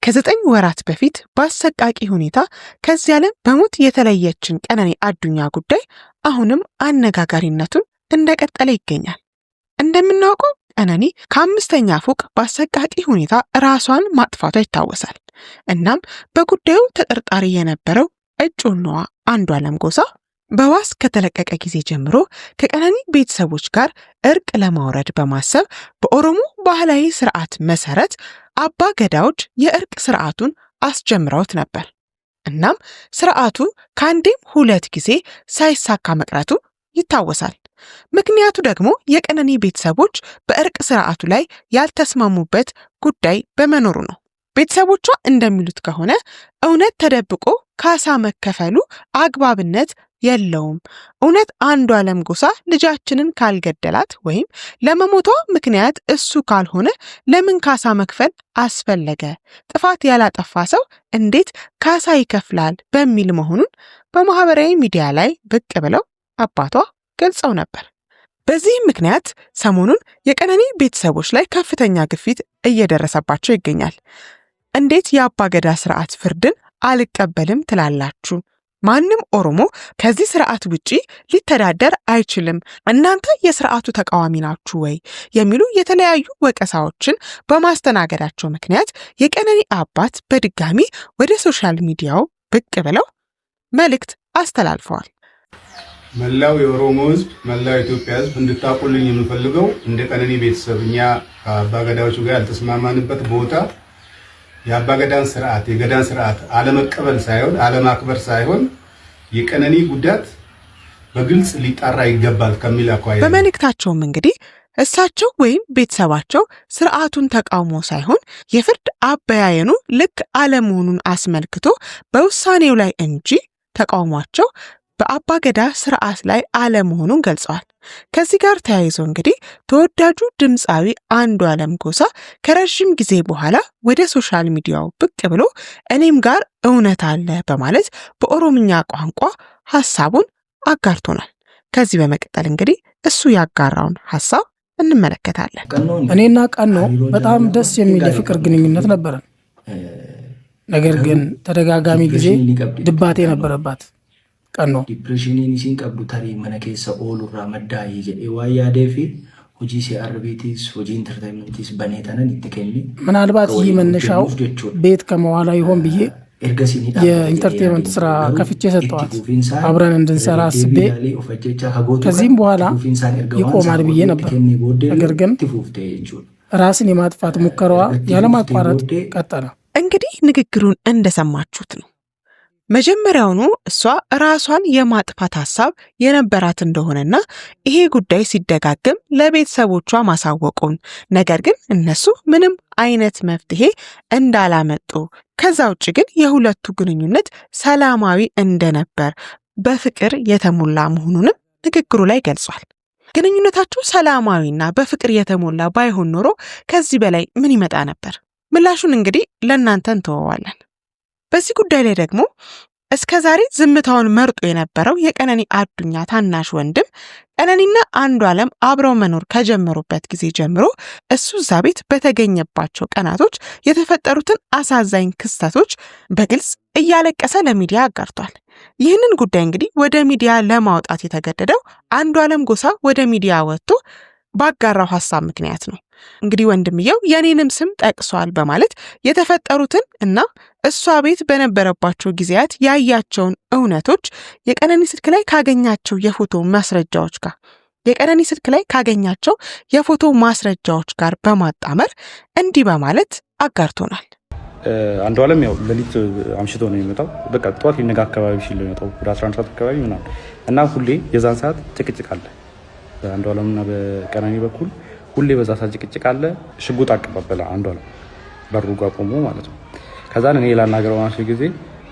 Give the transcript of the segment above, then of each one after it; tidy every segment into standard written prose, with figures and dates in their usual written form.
ከ9 ወራት በፊት በአሰቃቂ ሁኔታ ከዚህ ዓለም በሞት የተለየችን ቀነኒ አዱኛ ጉዳይ አሁንም አነጋጋሪነቱን እንደቀጠለ ይገኛል። እንደምናውቀው ቀነኒ ከ5ኛ ፎቅ በአሰቃቂ ሁኔታ ራሷን ማጥፋቷ ይታወሳል። እናም በጉዳዩ ተጠርጣሪ የነበረው እጮኛዋ አንዷለም ጎሳ በዋስ ከተለቀቀ ጊዜ ጀምሮ ከቀነኒ ቤተሰቦች ጋር እርቅ ለማውረድ በማሰብ በኦሮሞ ባህላዊ ስርዓት መሰረት አባ ገዳዎች የእርቅ ስርዓቱን አስጀምረውት ነበር። እናም ስርዓቱ ከአንዴም 2 ጊዜ ሳይሳካ መቅረቱ ይታወሳል። ምክንያቱ ደግሞ የቀነኒ ቤተሰቦች በእርቅ ስርዓቱ ላይ ያልተስማሙበት ጉዳይ በመኖሩ ነው። ቤተሰቦቿ እንደሚሉት ከሆነ እውነት ተደብቆ ካሳ መከፈሉ አግባብነት የለውም። እውነት አንዷለም ጎሳ ልጃችንን ካልገደላት ወይም ለመሞቷ ምክንያት እሱ ካልሆነ ለምን ካሳ መክፈል አስፈለገ? ጥፋት ያላጠፋ ሰው እንዴት ካሳ ይከፍላል? በሚል መሆኑን በማህበራዊ ሚዲያ ላይ ብቅ ብለው አባቷ ገልጸው ነበር። በዚህም ምክንያት ሰሞኑን የቀነኒ ቤተሰቦች ላይ ከፍተኛ ግፊት እየደረሰባቸው ይገኛል። እንዴት የአባ ገዳ ስርዓት ፍርድን አልቀበልም ትላላችሁ? ማንም ኦሮሞ ከዚህ ስርዓት ውጪ ሊተዳደር አይችልም። እናንተ የስርዓቱ ተቃዋሚ ናችሁ ወይ? የሚሉ የተለያዩ ወቀሳዎችን በማስተናገዳቸው ምክንያት የቀነኒ አባት በድጋሚ ወደ ሶሻል ሚዲያው ብቅ ብለው መልእክት አስተላልፈዋል። መላው የኦሮሞ ህዝብ፣ መላው ኢትዮጵያ ህዝብ እንድታቁልኝ የምፈልገው እንደ ቀነኒ ቤተሰብ እኛ ከአባ ገዳዎቹ ጋር ያልተስማማንበት ቦታ የአባገዳን ስርዓት የገዳን ስርዓት አለመቀበል ሳይሆን አለማክበር ሳይሆን የቀነኒ ጉዳት በግልጽ ሊጣራ ይገባል ከሚል አኳያ በመልእክታቸውም እንግዲህ እሳቸው ወይም ቤተሰባቸው ስርዓቱን ተቃውሞ ሳይሆን የፍርድ አበያየኑ ልክ አለመሆኑን አስመልክቶ በውሳኔው ላይ እንጂ ተቃውሟቸው በአባገዳ ስርዓት ላይ አለመሆኑን ገልጸዋል። ከዚህ ጋር ተያይዞ እንግዲህ ተወዳጁ ድምፃዊ አንዷለም ጎሳ ከረጅም ጊዜ በኋላ ወደ ሶሻል ሚዲያው ብቅ ብሎ እኔም ጋር እውነት አለ በማለት በኦሮምኛ ቋንቋ ሐሳቡን አጋርቶናል። ከዚህ በመቀጠል እንግዲህ እሱ ያጋራውን ሐሳብ እንመለከታለን። እኔና ቀኖ በጣም ደስ የሚል የፍቅር ግንኙነት ነበረን። ነገር ግን ተደጋጋሚ ጊዜ ድባቴ ነበረባት። ቀኖ ዲፕሬሽኒን ሲን ቀብዱ ታሪ መነከሰ ኦሉራ መዳይ የዋያዴፊ ሆጂ ሲአርቢቲስ ሆጂ ኢንተርቴይንመንቲስ በኔታነን ይተከኒ ምናልባት ይህ መነሻው ቤት ከመዋላ ይሆን ብዬ የኢንተርቴይንመንት ስራ ከፍቼ ሰጠዋት አብረን እንድንሰራ አስቤ ከዚህም በኋላ ይቆማል ብዬ ነበር። ነገር ግን ራስን የማጥፋት ሙከራዋ ያለማቋረጥ ቀጠለ። እንግዲህ ንግግሩን እንደሰማችሁት ነው። መጀመሪያውኑ እሷ ራሷን የማጥፋት ሐሳብ የነበራት እንደሆነና ይሄ ጉዳይ ሲደጋገም ለቤተሰቦቿ ማሳወቁን፣ ነገር ግን እነሱ ምንም አይነት መፍትሄ እንዳላመጡ፣ ከዛ ውጭ ግን የሁለቱ ግንኙነት ሰላማዊ እንደነበር በፍቅር የተሞላ መሆኑንም ንግግሩ ላይ ገልጿል። ግንኙነታቸው ሰላማዊና በፍቅር የተሞላ ባይሆን ኖሮ ከዚህ በላይ ምን ይመጣ ነበር? ምላሹን እንግዲህ ለእናንተ እንተወዋለን። በዚህ ጉዳይ ላይ ደግሞ እስከዛሬ ዝምታውን መርጦ የነበረው የቀነኒ አዱኛ ታናሽ ወንድም ቀነኒና አንዷለም አብረው መኖር ከጀመሩበት ጊዜ ጀምሮ እሱ እዛ ቤት በተገኘባቸው ቀናቶች የተፈጠሩትን አሳዛኝ ክስተቶች በግልጽ እያለቀሰ ለሚዲያ አጋርቷል። ይህንን ጉዳይ እንግዲህ ወደ ሚዲያ ለማውጣት የተገደደው አንዷለም ጎሳ ወደ ሚዲያ ወጥቶ ባጋራው ሐሳብ ምክንያት ነው። እንግዲህ ወንድምየው የኔንም ስም ጠቅሷል በማለት የተፈጠሩትን እና እሷ ቤት በነበረባቸው ጊዜያት ያያቸውን እውነቶች የቀነኒ ስልክ ላይ ካገኛቸው የፎቶ ማስረጃዎች ጋር በማጣመር እንዲህ በማለት አጋርቶናል። አንዷለም ያው ለሊት አምሽቶ ነው የሚመጣው። በቃ ጠዋት ሊነጋ አካባቢ ሲል ነው የሚመጣው ወደ 11 ሰዓት አካባቢ ምናምን እና ሁሌ የዛን ሰዓት ጭቅጭቅ አለ በአንዷለምና በቀነኒ በኩል ሁሌ በዛ ሰዓት ጭቅጭቅ አለ። ሽጉጥ አቀባበለ አንዷለም በሩ ጋር ቆሞ ማለት ነው። ከዛ እኔ ላናገረው አንቺ ጊዜ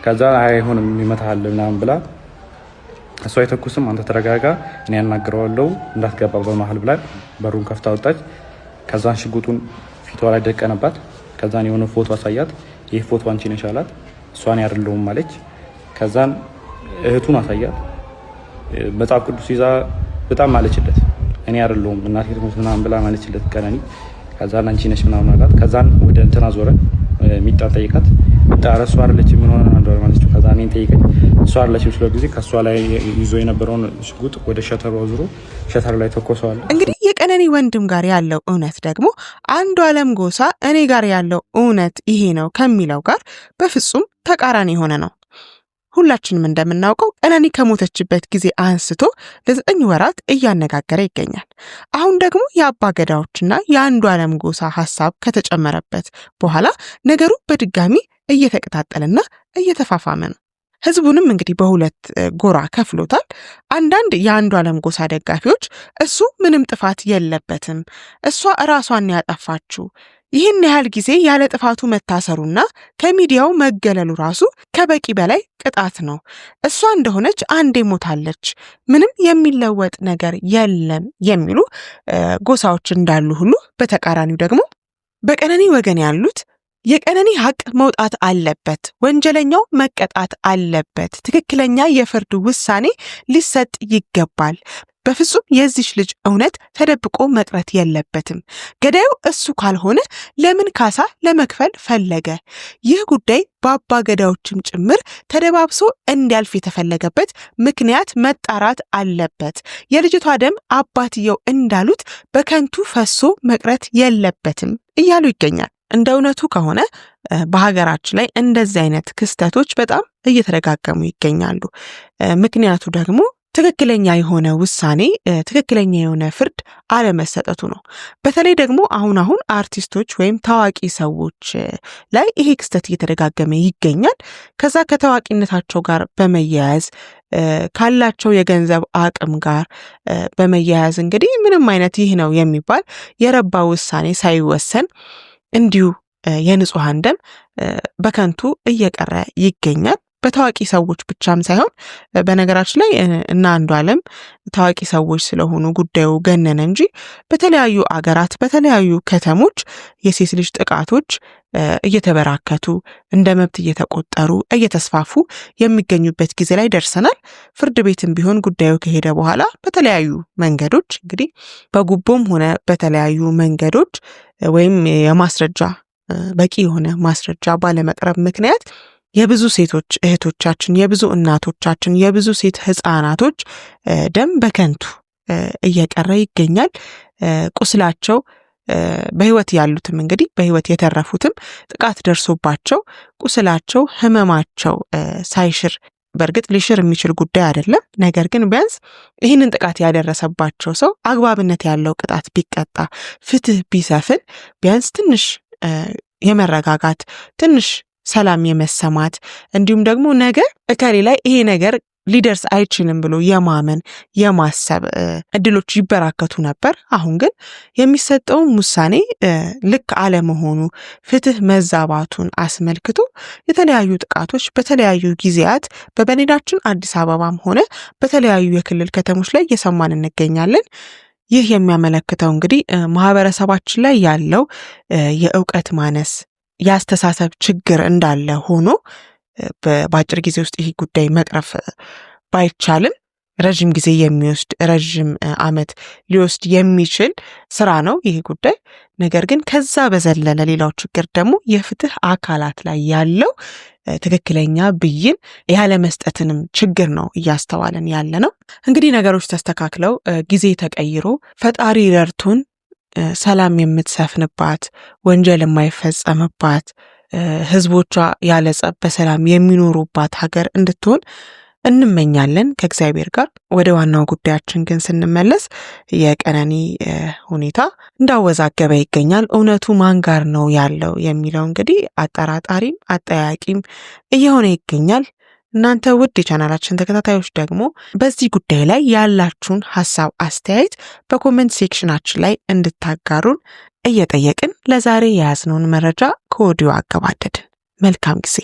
ከዛ አይሆንም ይመታል ምናምን ብላ እሷ አይተኩስም አንተ ተረጋጋ እኔ ያናገረዋለሁ እንዳትገባ በመሃል ብላ በሩን ከፍታ ወጣች። ከዛ ሽጉጡን ፊቷ ላይ ደቀነባት። ከዛ የሆነ ፎቶ አሳያት። ይሄ ፎቶ አንቺ ነሽ አላት። እሷን ያርለውም ማለች። ከዛ እህቱን አሳያት። መጽሐፍ ቅዱስ ይዛ በጣም ማለችለት። እኔ አይደለሁም እናቴ ትሞት ምናምን ብላ ማለችለት ቀነኒ። ከዛ አንቺ ነሽ ምናምን አላት። ከዛ ወደ እንትና ዞረ ሚጣ ጠይቃት ዳረሱ አይደለች ምን ሆነ አንዷል ማለት ነው። ከዛ እኔን ጠይቀኝ እሷ አይደለች ስለ ጊዜ ከሷ ላይ ይዞ የነበረውን ሽጉጥ ወደ ሸተሩ አዙሮ ሸተሩ ላይ ተኮሰዋል። እንግዲህ የቀነኒ ወንድም ጋር ያለው እውነት ደግሞ አንዱዓለም ጎሳ እኔ ጋር ያለው እውነት ይሄ ነው ከሚለው ጋር በፍጹም ተቃራኒ የሆነ ነው። ሁላችንም እንደምናውቀው ቀነኒ ከሞተችበት ጊዜ አንስቶ ለ9 ወራት እያነጋገረ ይገኛል። አሁን ደግሞ የአባ ገዳዎችና የአንዱዓለም ጎሳ ሐሳብ ከተጨመረበት በኋላ ነገሩ በድጋሚ እየተቀጣጠለና እየተፋፋመ ነው። ህዝቡንም እንግዲህ በሁለት ጎራ ከፍሎታል። አንዳንድ የአንዱዓለም ጎሳ ደጋፊዎች እሱ ምንም ጥፋት የለበትም፣ እሷ ራሷን ያጠፋችው፣ ይህን ያህል ጊዜ ያለ ጥፋቱ መታሰሩና ከሚዲያው መገለሉ ራሱ ከበቂ በላይ ቅጣት ነው፣ እሷ እንደሆነች አንዴ ሞታለች፣ ምንም የሚለወጥ ነገር የለም የሚሉ ጎሳዎች እንዳሉ ሁሉ በተቃራኒው ደግሞ በቀነኒ ወገን ያሉት የቀነኒ ሀቅ መውጣት አለበት፣ ወንጀለኛው መቀጣት አለበት፣ ትክክለኛ የፍርድ ውሳኔ ሊሰጥ ይገባል፣ በፍጹም የዚች ልጅ እውነት ተደብቆ መቅረት የለበትም፣ ገዳዩ እሱ ካልሆነ ለምን ካሳ ለመክፈል ፈለገ? ይህ ጉዳይ በአባ ገዳዎችም ጭምር ተደባብሶ እንዲያልፍ የተፈለገበት ምክንያት መጣራት አለበት። የልጅቷ ደም አባትየው እንዳሉት በከንቱ ፈሶ መቅረት የለበትም እያሉ ይገኛል። እንደ እውነቱ ከሆነ በሀገራችን ላይ እንደዚህ አይነት ክስተቶች በጣም እየተደጋገሙ ይገኛሉ። ምክንያቱ ደግሞ ትክክለኛ የሆነ ውሳኔ፣ ትክክለኛ የሆነ ፍርድ አለመሰጠቱ ነው። በተለይ ደግሞ አሁን አርቲስቶች ወይም ታዋቂ ሰዎች ላይ ይሄ ክስተት እየተደጋገመ ይገኛል። ከዛ ከታዋቂነታቸው ጋር በመያያዝ ካላቸው የገንዘብ አቅም ጋር በመያያዝ እንግዲህ ምንም አይነት ይህ ነው የሚባል የረባ ውሳኔ ሳይወሰን እንዲሁ የንጹሃን ደም በከንቱ እየቀረ ይገኛል። በታዋቂ ሰዎች ብቻም ሳይሆን በነገራችን ላይ እና አንዱዓለም ታዋቂ ሰዎች ስለሆኑ ጉዳዩ ገነነ እንጂ በተለያዩ አገራት በተለያዩ ከተሞች የሴት ልጅ ጥቃቶች እየተበራከቱ እንደ መብት እየተቆጠሩ እየተስፋፉ የሚገኙበት ጊዜ ላይ ደርሰናል። ፍርድ ቤትም ቢሆን ጉዳዩ ከሄደ በኋላ በተለያዩ መንገዶች እንግዲህ በጉቦም ሆነ በተለያዩ መንገዶች ወይም የማስረጃ በቂ የሆነ ማስረጃ ባለመቅረብ ምክንያት የብዙ ሴቶች እህቶቻችን፣ የብዙ እናቶቻችን፣ የብዙ ሴት ህፃናቶች ደም በከንቱ እየቀረ ይገኛል። ቁስላቸው በህይወት ያሉትም እንግዲህ በህይወት የተረፉትም ጥቃት ደርሶባቸው ቁስላቸው ህመማቸው ሳይሽር በእርግጥ ሊሽር የሚችል ጉዳይ አይደለም። ነገር ግን ቢያንስ ይህንን ጥቃት ያደረሰባቸው ሰው አግባብነት ያለው ቅጣት ቢቀጣ፣ ፍትህ ቢሰፍን ቢያንስ ትንሽ የመረጋጋት ትንሽ ሰላም የመሰማት እንዲሁም ደግሞ ነገ እከሌ ላይ ይሄ ነገር ሊደርስ አይችልም ብሎ የማመን የማሰብ እድሎች ይበራከቱ ነበር። አሁን ግን የሚሰጠውን ውሳኔ ልክ አለመሆኑ ፍትህ መዛባቱን አስመልክቶ የተለያዩ ጥቃቶች በተለያዩ ጊዜያት በመዲናችን አዲስ አበባም ሆነ በተለያዩ የክልል ከተሞች ላይ እየሰማን እንገኛለን። ይህ የሚያመለክተው እንግዲህ ማህበረሰባችን ላይ ያለው የእውቀት ማነስ የአስተሳሰብ ችግር እንዳለ ሆኖ በአጭር ጊዜ ውስጥ ይህ ጉዳይ መቅረፍ ባይቻልም ረዥም ጊዜ የሚወስድ ረዥም ዓመት ሊወስድ የሚችል ስራ ነው ይህ ጉዳይ። ነገር ግን ከዛ በዘለለ ሌላው ችግር ደግሞ የፍትህ አካላት ላይ ያለው ትክክለኛ ብይን ያለ መስጠትንም ችግር ነው እያስተዋለን ያለ ነው። እንግዲህ ነገሮች ተስተካክለው ጊዜ ተቀይሮ ፈጣሪ ረድቶን ሰላም የምትሰፍንባት ወንጀል የማይፈጸምባት ህዝቦቿ ያለ ጸብ በሰላም የሚኖሩባት ሀገር እንድትሆን እንመኛለን ከእግዚአብሔር ጋር። ወደ ዋናው ጉዳያችን ግን ስንመለስ የቀነኒ ሁኔታ እንዳወዛገበ ይገኛል። እውነቱ ማን ጋር ነው ያለው የሚለው እንግዲህ አጠራጣሪም አጠያቂም እየሆነ ይገኛል። እናንተ ውድ የቻናላችን ተከታታዮች ደግሞ በዚህ ጉዳይ ላይ ያላችሁን ሀሳብ አስተያየት በኮሜንት ሴክሽናችን ላይ እንድታጋሩን እየጠየቅን ለዛሬ የያዝነውን መረጃ ከወዲሁ አገባደድን። መልካም ጊዜ